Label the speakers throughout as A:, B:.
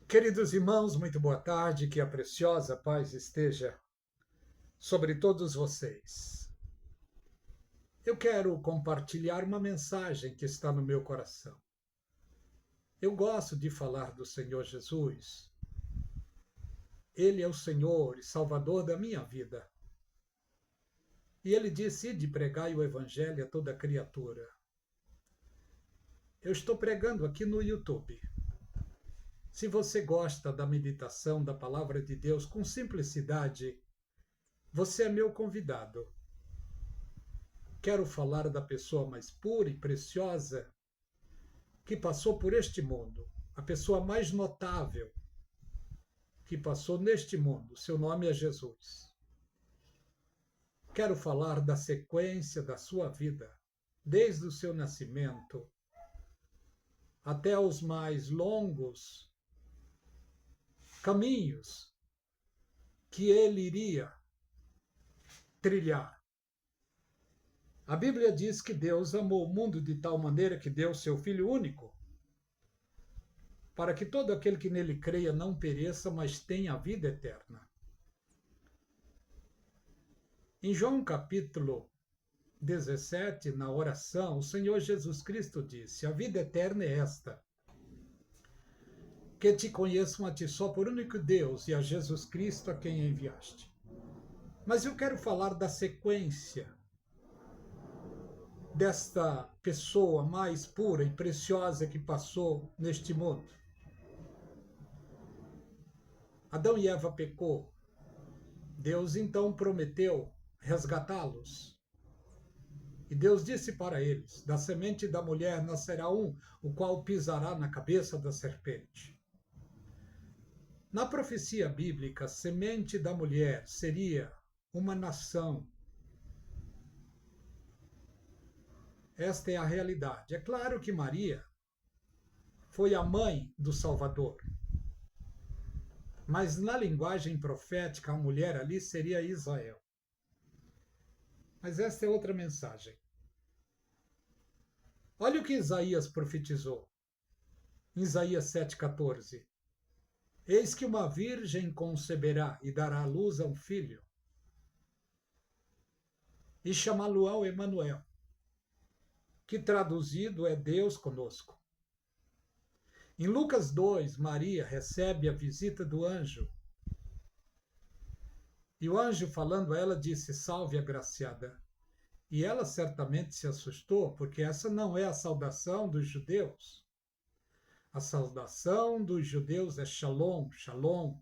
A: Queridos irmãos, muito boa tarde, que a preciosa paz esteja sobre todos vocês. Eu quero compartilhar uma mensagem que está no meu coração. Eu gosto de falar do Senhor Jesus. Ele é o Senhor e Salvador da minha vida. E ele disse: "Ide pregai o Evangelho a toda criatura." Eu estou pregando aqui no YouTube. Se você gosta da meditação da palavra de Deus com simplicidade, você é meu convidado. Quero falar da pessoa mais pura e preciosa que passou por este mundo, a pessoa mais notável que passou neste mundo. Seu nome é Jesus. Quero falar da sequência da sua vida, desde o seu nascimento até os mais longos caminhos que ele iria trilhar. A Bíblia diz que Deus amou o mundo de tal maneira que deu seu Filho único, para que todo aquele que nele creia não pereça, mas tenha a vida eterna. Em João capítulo 17, na oração, o Senhor Jesus Cristo disse: "A vida eterna é esta, que te conheçam a ti só por único Deus e a Jesus Cristo a quem enviaste." Mas eu quero falar da sequência desta pessoa mais pura e preciosa que passou neste mundo. Adão e Eva pecou. Deus então prometeu resgatá-los. E Deus disse para eles: "Da semente da mulher nascerá um, o qual pisará na cabeça da serpente." Na profecia bíblica, a semente da mulher seria uma nação. Esta é a realidade. É claro que Maria foi a mãe do Salvador. Mas na linguagem profética, a mulher ali seria Israel. Mas esta é outra mensagem. Olha o que Isaías profetizou. Em Isaías 7,14. "Eis que uma virgem conceberá e dará à luz a um filho, e chamá-lo-ão Emanuel, que traduzido é Deus conosco." Em Lucas 2, Maria recebe a visita do anjo. E o anjo, falando a ela, disse: "Salve, agraciada." E ela certamente se assustou, porque essa não é a saudação dos judeus. A saudação dos judeus é Shalom, Shalom.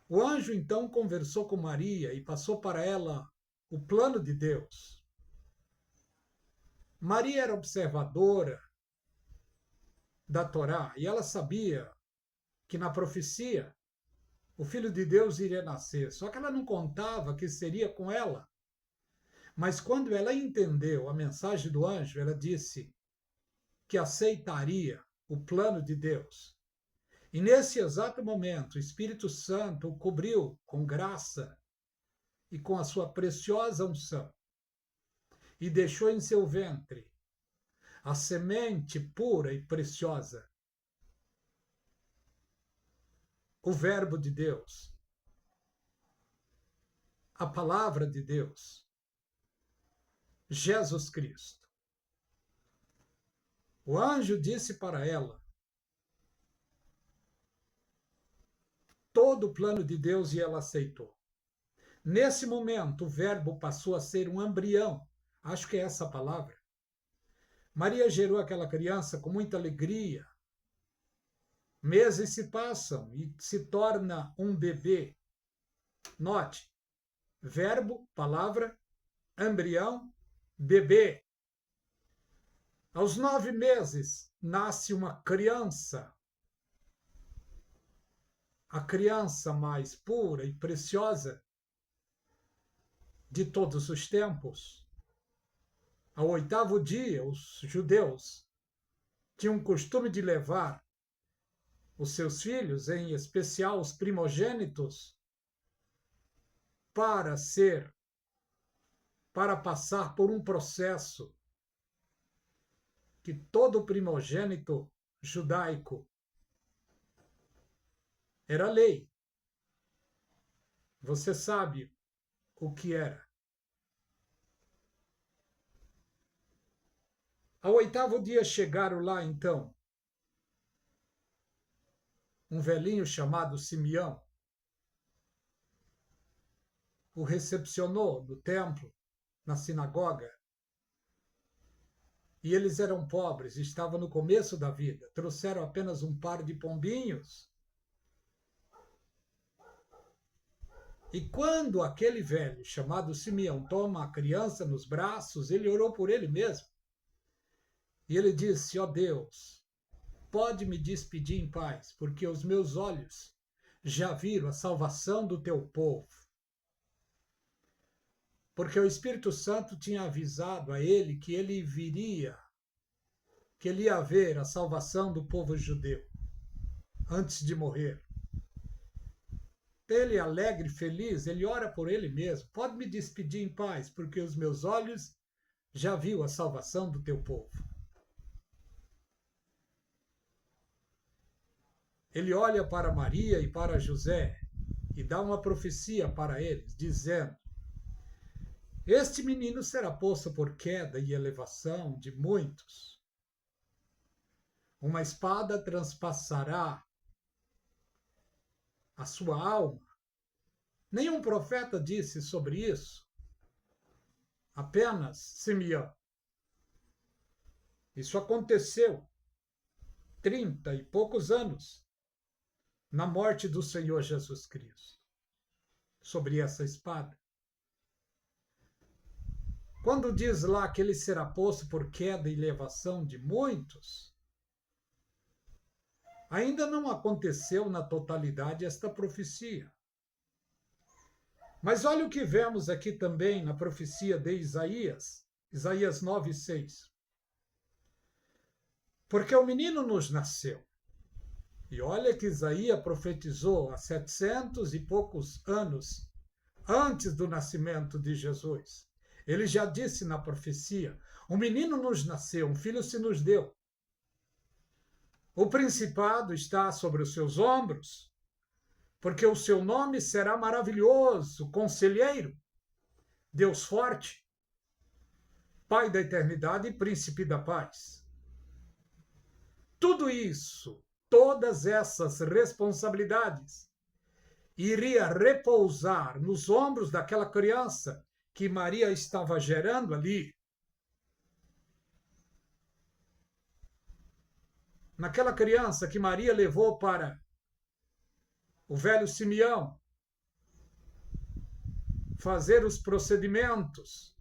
A: O anjo então conversou com Maria e passou para ela o plano de Deus. Maria era observadora da Torá e ela sabia que na profecia o Filho de Deus iria nascer, só que ela não contava que seria com ela. Mas quando ela entendeu a mensagem do anjo, ela disse que aceitaria o plano de Deus. E nesse exato momento, o Espírito Santo o cobriu com graça e com a sua preciosa unção e deixou em seu ventre a semente pura e preciosa, o Verbo de Deus, a Palavra de Deus, Jesus Cristo. O anjo disse para ela todo o plano de Deus e ela aceitou. Nesse momento, o Verbo passou a ser um embrião. Acho que é essa a palavra. Maria gerou aquela criança com muita alegria. Meses se passam e se torna um bebê. Note, verbo, palavra, embrião, bebê. Aos 9 meses, nasce uma criança. A criança mais pura e preciosa de todos os tempos. Ao 8º dia, os judeus tinham o costume de levar os seus filhos, em especial os primogênitos, para passar por um processo que todo primogênito judaico Era lei. Você sabe o que era. Ao 8º dia chegaram lá, então, um velhinho chamado Simeão, o recepcionou no templo, na sinagoga, e eles eram pobres, estavam no começo da vida, trouxeram apenas um par de pombinhos. E quando aquele velho chamado Simeão toma a criança nos braços, ele orou por ele mesmo. E ele disse: ó Deus, pode me despedir em paz, porque os meus olhos já viram a salvação do teu povo. Porque o Espírito Santo tinha avisado a ele que ele viria, que ele ia ver a salvação do povo judeu antes de morrer. Ele, alegre, feliz, ele ora por ele mesmo. Pode me despedir em paz, porque os meus olhos já viram a salvação do teu povo. Ele olha para Maria e para José e dá uma profecia para eles, dizendo: este menino será posto por queda e elevação de muitos. Uma espada transpassará a sua alma. Nenhum profeta disse sobre isso. Apenas Simeão. Isso aconteceu 30 e poucos anos na morte do Senhor Jesus Cristo. Sobre essa espada. Quando diz lá que ele será posto por queda e elevação de muitos, ainda não aconteceu na totalidade esta profecia. Mas olha o que vemos aqui também na profecia de Isaías, Isaías 9:6. Porque o menino nos nasceu. E olha que Isaías profetizou há 700 e poucos anos antes do nascimento de Jesus. Ele já disse na profecia: um menino nos nasceu, um filho se nos deu. O principado está sobre os seus ombros, porque o seu nome será maravilhoso, conselheiro, Deus forte, Pai da eternidade e príncipe da paz. Tudo isso, todas essas responsabilidades, iria repousar nos ombros daquela criança que Maria estava gerando ali. Naquela criança que Maria levou para o velho Simeão fazer os procedimentos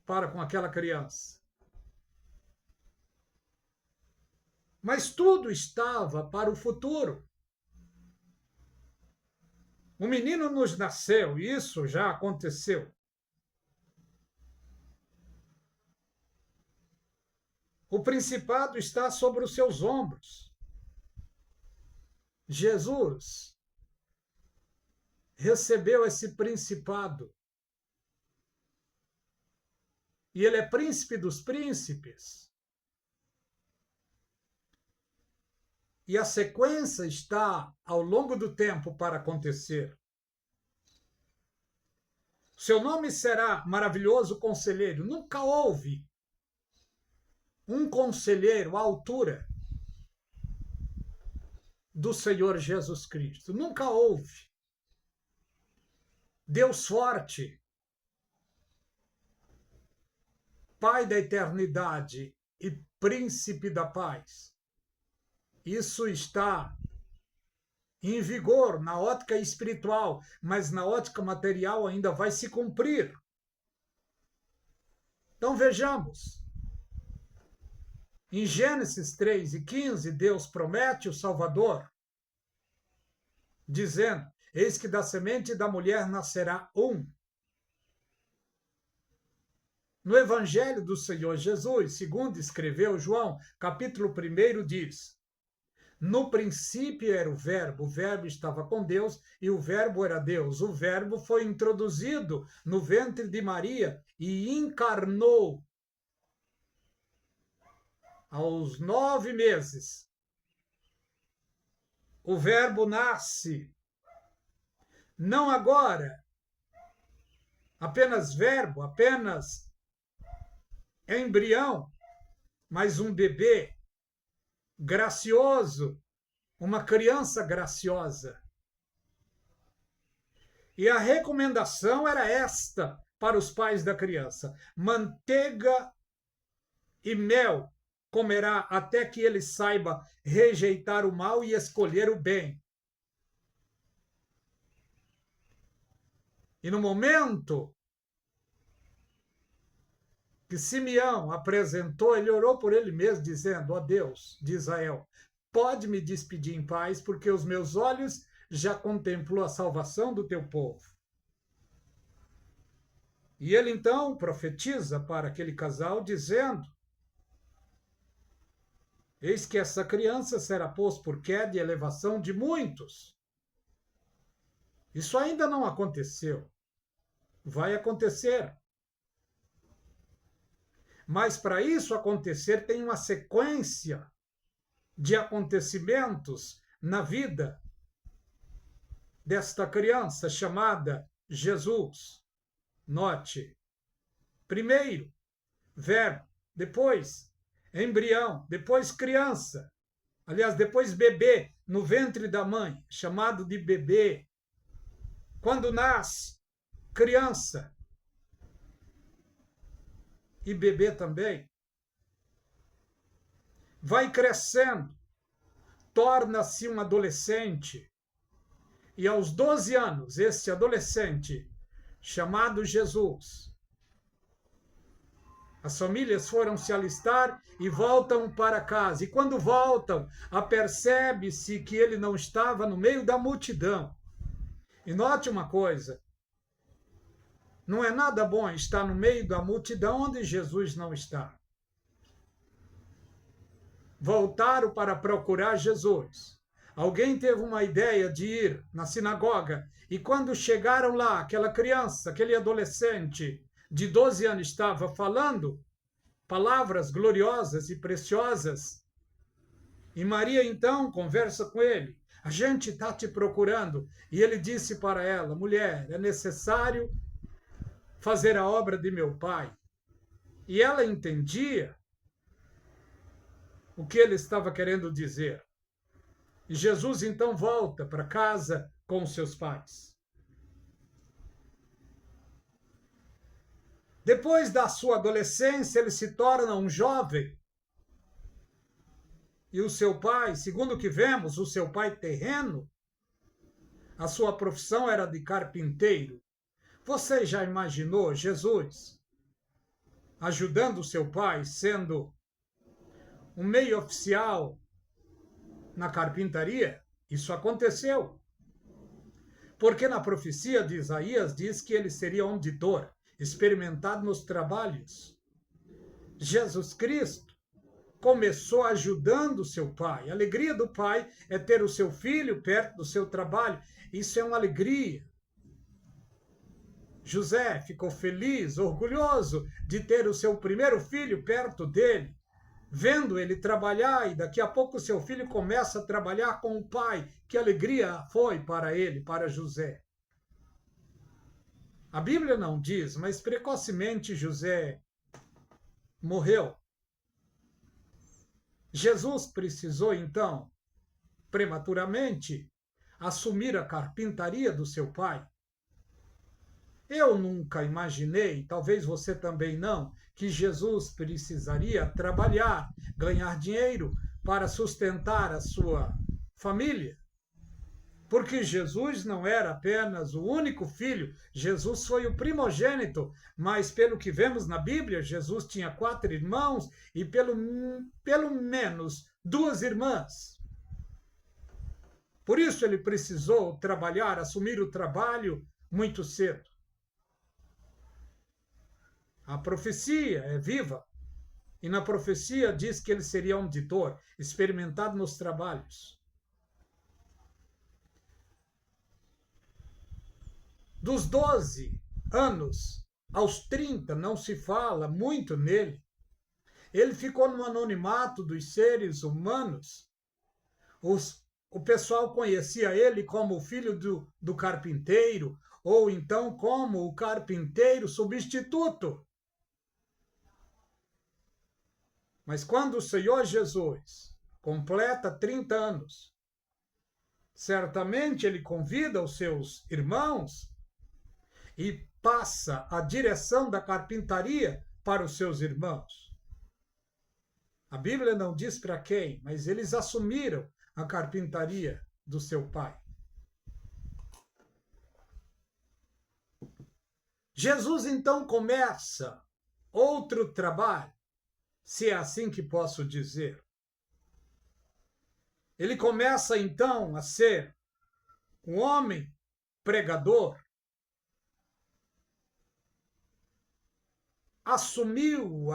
A: para com aquela criança. Mas tudo estava para o futuro. O menino nos nasceu, e isso já aconteceu. O principado está sobre os seus ombros. Jesus recebeu esse principado. E ele é príncipe dos príncipes. E a sequência está ao longo do tempo para acontecer. Seu nome será maravilhoso conselheiro. Nunca houve um conselheiro à altura do Senhor Jesus Cristo. Nunca houve. Deus forte, Pai da eternidade e príncipe da paz. Isso está em vigor na ótica espiritual, mas na ótica material ainda vai se cumprir. Então vejamos. Em Gênesis 3:15, Deus promete o Salvador, dizendo: eis que da semente da mulher nascerá um. No Evangelho do Senhor Jesus, segundo escreveu João, capítulo 1, diz: no princípio era o Verbo estava com Deus e o Verbo era Deus. O Verbo foi introduzido no ventre de Maria e encarnou aos 9 meses. o Verbo nasce, não agora, apenas verbo, apenas embrião, mas um bebê gracioso, uma criança graciosa. E a recomendação era esta para os pais da criança: manteiga e mel comerá até que ele saiba rejeitar o mal e escolher o bem. E no momento que Simeão apresentou, ele orou por ele mesmo, dizendo: ó Deus de Israel, pode me despedir em paz, porque os meus olhos já contemplou a salvação do teu povo. E ele então profetiza para aquele casal, dizendo: eis que essa criança será posta por queda e elevação de muitos. Isso ainda não aconteceu. Vai acontecer. Mas para isso acontecer, tem uma sequência de acontecimentos na vida desta criança chamada Jesus. Note: primeiro, verbo, depois, embrião, depois criança, aliás, depois bebê no ventre da mãe, chamado de bebê. Quando nasce, criança e bebê também. Vai crescendo, torna-se um adolescente. E aos 12 anos, este adolescente, chamado Jesus, as famílias foram se alistar e voltam para casa. E quando voltam, apercebe-se que ele não estava no meio da multidão. E note uma coisa: não é nada bom estar no meio da multidão onde Jesus não está. Voltaram para procurar Jesus. Alguém teve uma ideia de ir na sinagoga e quando chegaram lá, aquela criança, aquele adolescente de 12 anos estava falando palavras gloriosas e preciosas. E Maria então conversa com ele: a gente está te procurando. E ele disse para ela: mulher, é necessário fazer a obra de meu pai. E ela entendia o que ele estava querendo dizer. E Jesus então volta para casa com seus pais. Depois da sua adolescência, ele se torna um jovem. E o seu pai, segundo o que vemos, o seu pai terreno, a sua profissão era de carpinteiro. Você já imaginou Jesus ajudando o seu pai, sendo um meio oficial na carpintaria? Isso aconteceu. Porque na profecia de Isaías diz que ele seria auditor, experimentado nos trabalhos. Jesus Cristo começou ajudando seu pai. A alegria do pai é ter o seu filho perto do seu trabalho. Isso é uma alegria. José ficou feliz, orgulhoso de ter o seu primeiro filho perto dele, vendo ele trabalhar, e daqui a pouco seu filho começa a trabalhar com o pai. Que alegria foi para ele, para José. A Bíblia não diz, mas precocemente José morreu. Jesus precisou, então, prematuramente, assumir a carpintaria do seu pai. Eu nunca imaginei, talvez você também não, que Jesus precisaria trabalhar, ganhar dinheiro para sustentar a sua família. Porque Jesus não era apenas o único filho, Jesus foi o primogênito, mas pelo que vemos na Bíblia, Jesus tinha 4 irmãos e pelo menos 2 irmãs. Por isso ele precisou trabalhar, assumir o trabalho muito cedo. A profecia é viva, e na profecia diz que ele seria auditor, experimentado nos trabalhos. Dos 12 anos aos 30, não se fala muito nele. Ele ficou no anonimato dos seres humanos. Os o pessoal conhecia ele como o filho do carpinteiro, ou então como o carpinteiro substituto. Mas quando o Senhor Jesus completa 30 anos, certamente ele convida os seus irmãos e passa a direção da carpintaria para os seus irmãos. A Bíblia não diz para quem, mas eles assumiram a carpintaria do seu pai. Jesus então começa outro trabalho, se é assim que posso dizer. Ele começa então a ser um homem pregador, assumiu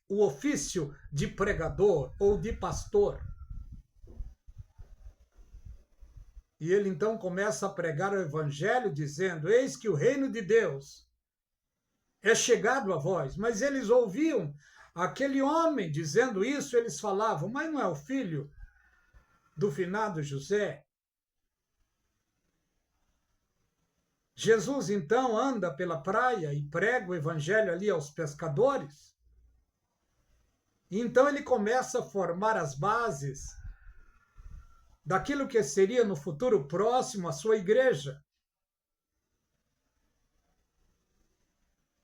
A: o ofício de pregador ou de pastor. E ele então começa a pregar o evangelho dizendo: eis que o reino de Deus é chegado a vós. Mas eles ouviam aquele homem dizendo isso, eles falavam: mas não é o filho do finado José? Jesus então anda pela praia e prega o evangelho ali aos pescadores. E então ele começa a formar as bases daquilo que seria no futuro próximo a sua igreja.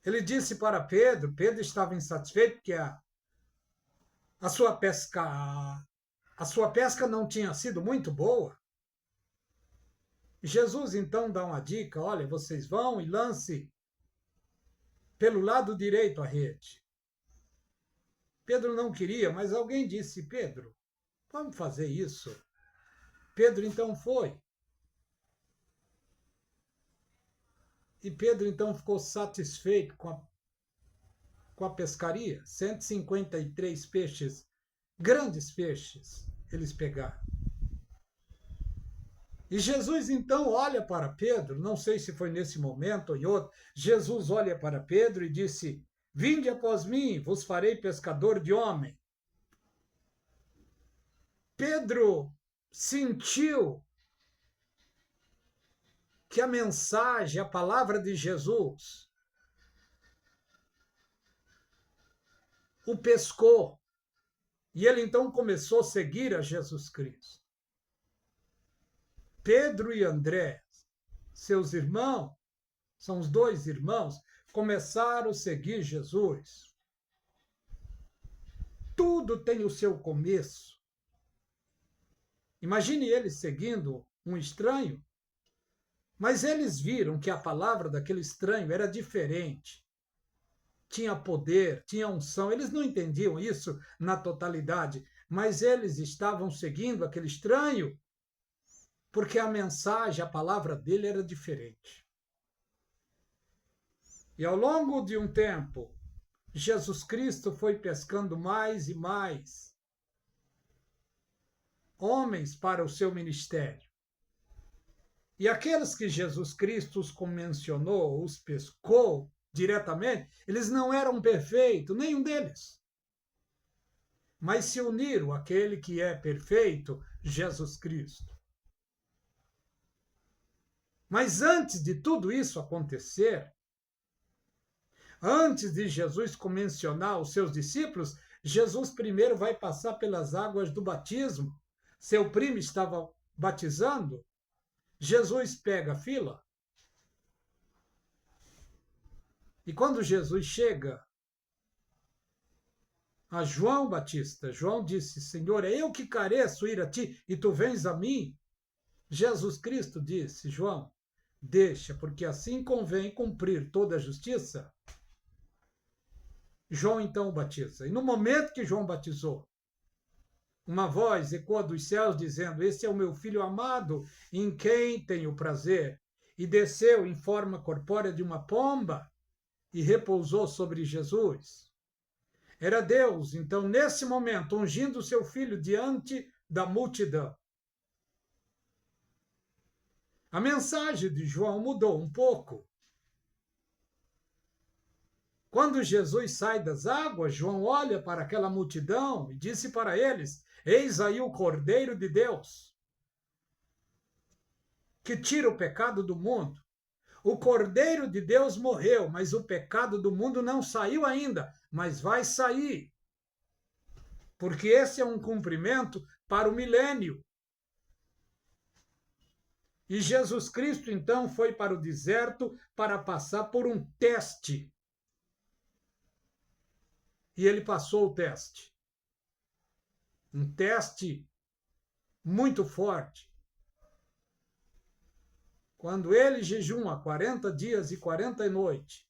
A: Ele disse para Pedro, Pedro estava insatisfeito porque a sua pesca não tinha sido muito boa. Jesus então dá uma dica: olha, vocês vão e lance pelo lado direito a rede. Pedro não queria, mas alguém disse: Pedro, vamos fazer isso. Pedro então foi. E Pedro então ficou satisfeito com a pescaria. 153 peixes, grandes peixes, eles pegaram. E Jesus então olha para Pedro, não sei se foi nesse momento ou em outro, Jesus olha para Pedro e disse: vinde após mim, vos farei pescador de homem. Pedro sentiu que a mensagem, a palavra de Jesus o pescou. E ele então começou a seguir a Jesus Cristo. Pedro e André, seus irmãos, são os dois irmãos, começaram a seguir Jesus. Tudo tem o seu começo. Imagine eles seguindo um estranho, mas eles viram que a palavra daquele estranho era diferente. Tinha poder, tinha unção. Eles não entendiam isso na totalidade, mas eles estavam seguindo aquele estranho porque a mensagem, a palavra dele era diferente. E ao longo de um tempo, Jesus Cristo foi pescando mais e mais homens para o seu ministério. E aqueles que Jesus Cristo os convencionou, os pescou diretamente, eles não eram perfeitos, nenhum deles. Mas se uniram àquele que é perfeito, Jesus Cristo. Mas antes de tudo isso acontecer, antes de Jesus convencionar os seus discípulos, Jesus primeiro vai passar pelas águas do batismo. Seu primo estava batizando, Jesus pega a fila. E quando Jesus chega a João Batista, João disse: Senhor, é eu que careço ir a ti e tu vens a mim? Jesus Cristo disse: João, deixa, porque assim convém cumprir toda a justiça. João então batiza. E no momento que João batizou, uma voz ecoa dos céus dizendo: este é o meu filho amado, em quem tenho prazer. E desceu em forma corpórea de uma pomba e repousou sobre Jesus. Era Deus, então, nesse momento, ungindo o seu filho diante da multidão. A mensagem de João mudou um pouco. Quando Jesus sai das águas, João olha para aquela multidão e disse para eles: Eis aí o Cordeiro de Deus, que tira o pecado do mundo. O Cordeiro de Deus morreu, mas o pecado do mundo não saiu ainda, mas vai sair. Porque esse é um cumprimento para o milênio. E Jesus Cristo, então, foi para o deserto para passar por um teste. E ele passou o teste. Um teste muito forte. Quando ele jejuma 40 dias e 40 noites,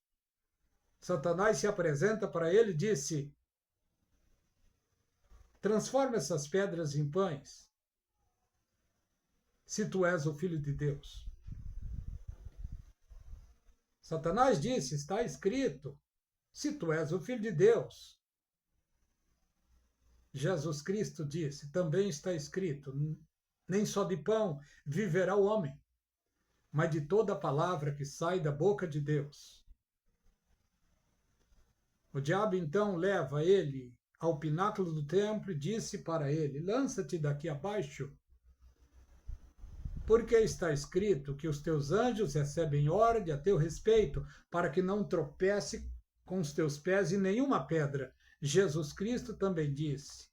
A: Satanás se apresenta para ele e disse: transforma essas pedras em pães, se tu és o Filho de Deus. Satanás disse: está escrito, se tu és o Filho de Deus. Jesus Cristo disse: também está escrito, nem só de pão viverá o homem, mas de toda a palavra que sai da boca de Deus. O diabo então leva ele ao pináculo do templo e disse para ele: lança-te daqui abaixo, porque está escrito que os teus anjos recebem ordem a teu respeito, para que não tropece com os teus pés em nenhuma pedra. Jesus Cristo também disse: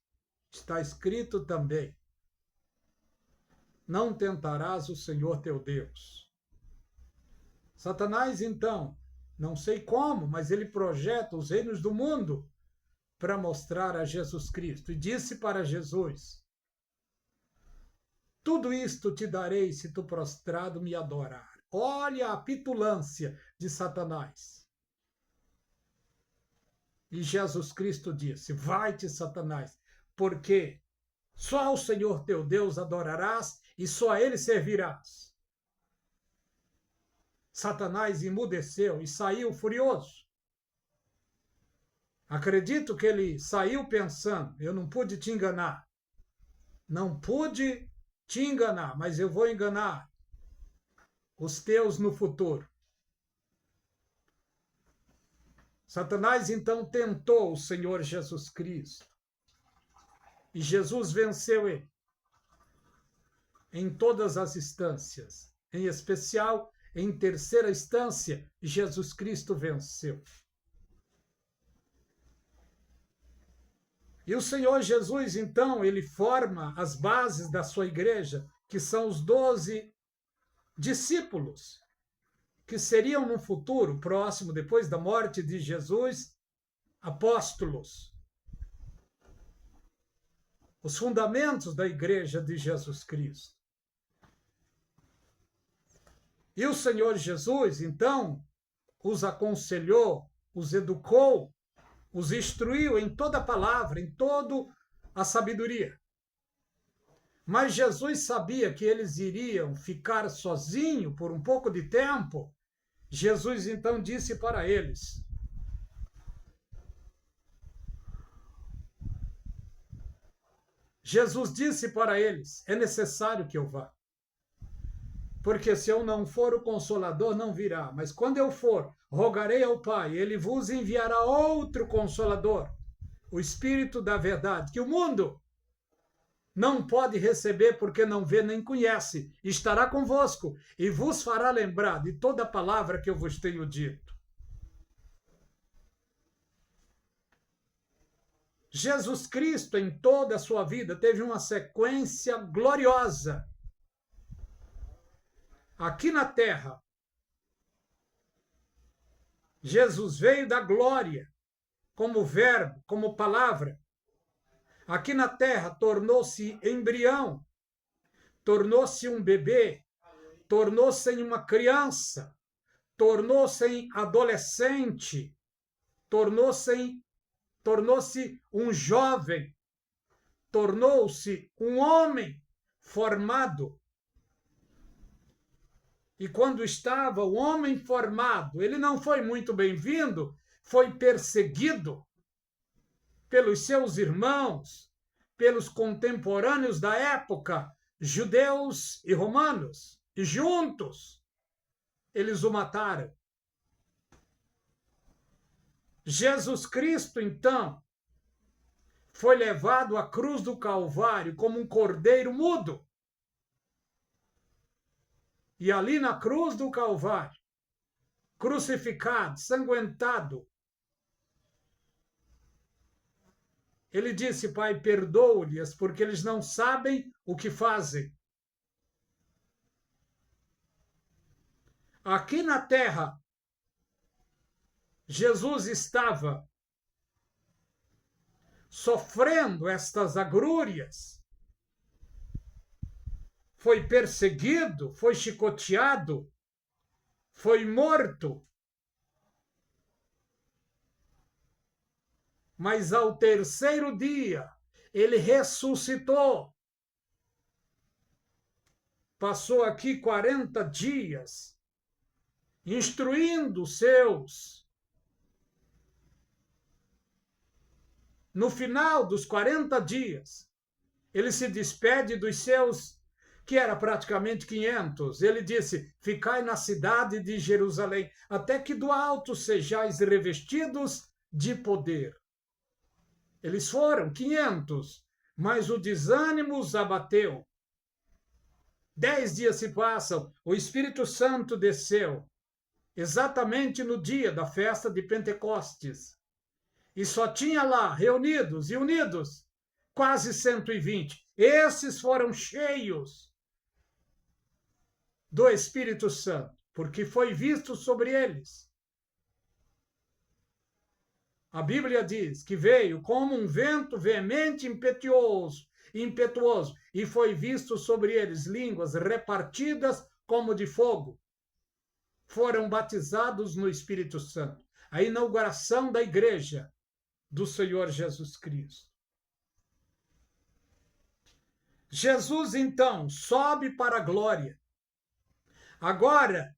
A: está escrito também, não tentarás o Senhor teu Deus. Satanás, então, não sei como, mas ele projeta os reinos do mundo para mostrar a Jesus Cristo. E disse para Jesus: tudo isto te darei se tu prostrado me adorar. Olha a petulância de Satanás. E Jesus Cristo disse: vai-te, Satanás, porque só ao Senhor teu Deus adorarás e só a ele servirás. Satanás emudeceu e saiu furioso. Acredito que ele saiu pensando: eu não pude te enganar. Não pude te enganar, mas eu vou enganar os teus no futuro. Satanás então tentou o Senhor Jesus Cristo. E Jesus venceu ele em todas as instâncias. Em especial, em terceira instância, Jesus Cristo venceu. E o Senhor Jesus, então, ele forma as bases da sua igreja, que são os 12 discípulos, que seriam no futuro próximo, depois da morte de Jesus, apóstolos. Os fundamentos da igreja de Jesus Cristo. E o Senhor Jesus, então, os aconselhou, os educou, os instruiu em toda a palavra, em toda a sabedoria. Mas Jesus sabia que eles iriam ficar sozinhos por um pouco de tempo. Jesus então disse para eles: é necessário que eu vá. Porque se eu não for, o Consolador não virá. Mas quando eu for, rogarei ao Pai, ele vos enviará outro Consolador, o Espírito da verdade, que o mundo não pode receber porque não vê nem conhece. Estará convosco e vos fará lembrar de toda a palavra que eu vos tenho dito. Jesus Cristo, em toda a sua vida, teve uma sequência gloriosa. Aqui na terra, Jesus veio da glória, como verbo, como palavra. Aqui na terra, tornou-se embrião, tornou-se um bebê, tornou-se uma criança, tornou-se adolescente, tornou-se um jovem, tornou-se um homem formado. E quando estava o homem formado, ele não foi muito bem-vindo, foi perseguido pelos seus irmãos, pelos contemporâneos da época, judeus e romanos, e juntos eles o mataram. Jesus Cristo, então, foi levado à cruz do Calvário como um cordeiro mudo. E ali na cruz do Calvário, crucificado, sanguentado, ele disse: Pai, perdoa-lhes, porque eles não sabem o que fazem. Aqui na terra, Jesus estava sofrendo estas agrúrias, foi perseguido, foi chicoteado, foi morto. Mas ao terceiro dia, ele ressuscitou. Passou aqui 40 dias, instruindo os seus. No final dos 40 dias, ele se despede dos seus, que era praticamente 500. Ele disse: ficai na cidade de Jerusalém, até que do alto sejais revestidos de poder. Eles foram 500, mas o desânimo os abateu. 10 dias se passam, o Espírito Santo desceu, exatamente no dia da festa de Pentecostes. E só tinha lá, reunidos e unidos, quase 120. Esses foram cheios do Espírito Santo, porque foi visto sobre eles. A Bíblia diz que veio como um vento veemente impetuoso, e foi visto sobre eles línguas repartidas como de fogo. Foram batizados no Espírito Santo. A inauguração da igreja do Senhor Jesus Cristo. Jesus, então, sobe para a glória. Agora,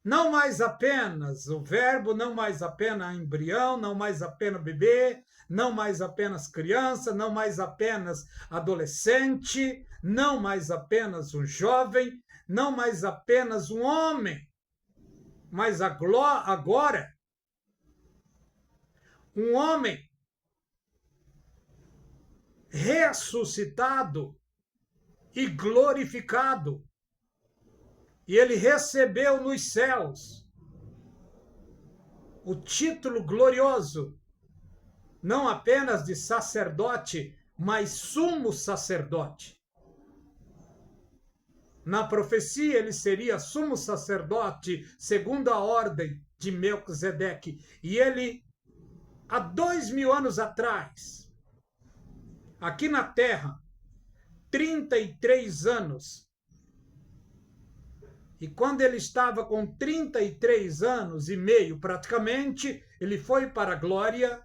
A: não mais apenas o verbo, não mais apenas embrião, não mais apenas bebê, não mais apenas criança, não mais apenas adolescente, não mais apenas um jovem, não mais apenas um homem, mas agora um homem ressuscitado e glorificado. E ele recebeu nos céus o título glorioso, não apenas de sacerdote, mas sumo sacerdote. Na profecia, ele seria sumo sacerdote segundo a ordem de Melquisedeque. E ele, há 2000 anos atrás, aqui na terra, 33 anos, e quando ele estava com 33 anos e meio, praticamente, ele foi para a glória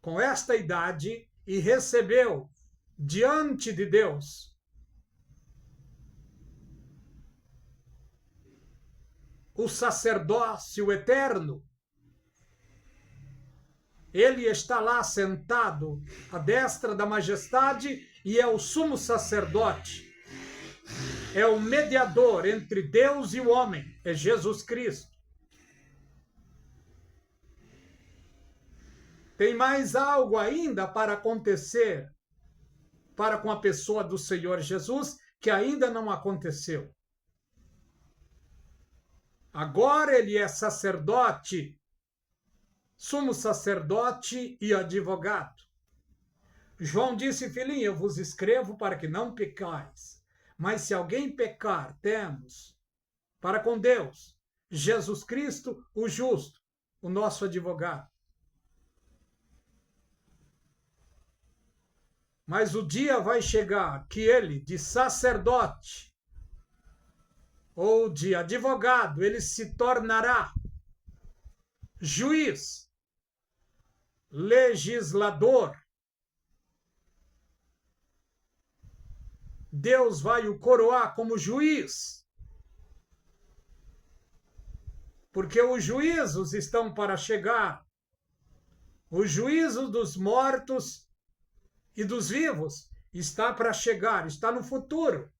A: com esta idade e recebeu diante de Deus o sacerdócio eterno. Ele está lá sentado à destra da majestade e é o sumo sacerdote. É o mediador entre Deus e o homem, é Jesus Cristo. Tem mais algo ainda para acontecer para com a pessoa do Senhor Jesus que ainda não aconteceu. Agora ele é sacerdote, sumo sacerdote e advogado. João disse: filhinho, eu vos escrevo para que não pecais. Mas se alguém pecar, temos para com Deus Jesus Cristo, o justo, o nosso advogado. Mas o dia vai chegar que ele, de sacerdote ou de advogado, ele se tornará juiz, legislador. Deus vai o coroar como juiz, porque os juízos estão para chegar. O juízo dos mortos e dos vivos está para chegar, está no futuro.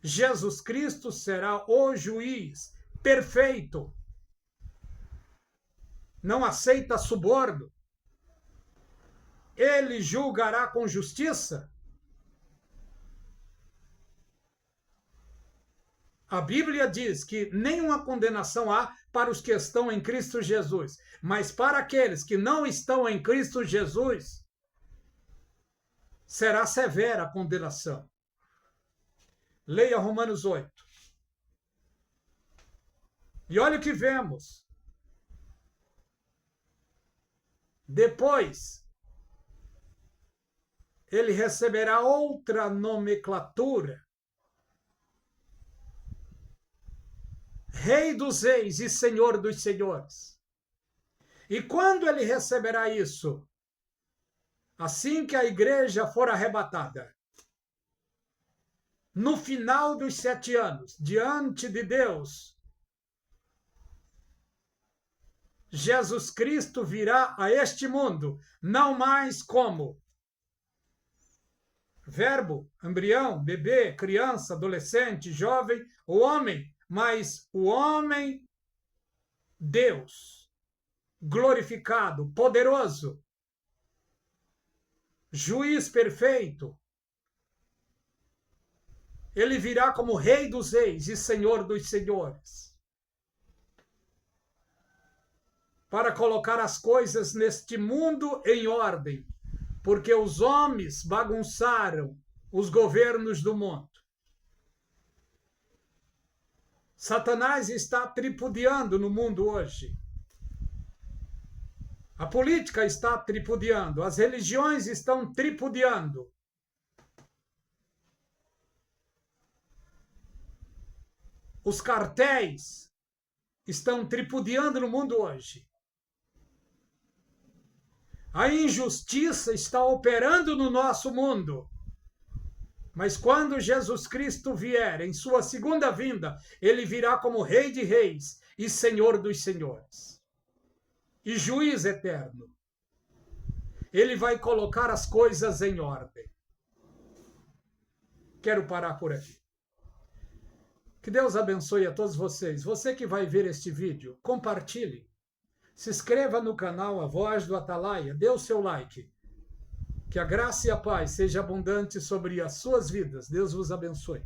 A: Jesus Cristo será o juiz perfeito. não aceita suborno, ele julgará com justiça? A Bíblia diz que nenhuma condenação há para os que estão em Cristo Jesus, mas para aqueles que não estão em Cristo Jesus, será severa a condenação. Leia Romanos 8. E olha o que vemos. Depois, ele receberá outra nomenclatura. Rei dos reis e Senhor dos senhores. E quando ele receberá isso? Assim que a igreja for arrebatada. No final dos 7 anos, diante de Deus, Jesus Cristo virá a este mundo, não mais como verbo, embrião, bebê, criança, adolescente, jovem, o homem, mas o homem, Deus, glorificado, poderoso, juiz perfeito. Ele virá como Rei dos reis e Senhor dos senhores, para colocar as coisas neste mundo em ordem, porque os homens bagunçaram os governos do mundo. Satanás está tripudiando no mundo hoje. A política está tripudiando, as religiões estão tripudiando. Os cartéis estão tripudiando no mundo hoje. A injustiça está operando no nosso mundo. Mas quando Jesus Cristo vier em sua segunda vinda, ele virá como Rei de reis e Senhor dos senhores. E juiz eterno. Ele vai colocar as coisas em ordem. Quero parar por aqui. Que Deus abençoe a todos vocês. Você que vai ver este vídeo, compartilhe. Se inscreva no canal A Voz do Atalaia, dê o seu like. Que a graça e a paz seja abundante sobre as suas vidas. Deus vos abençoe.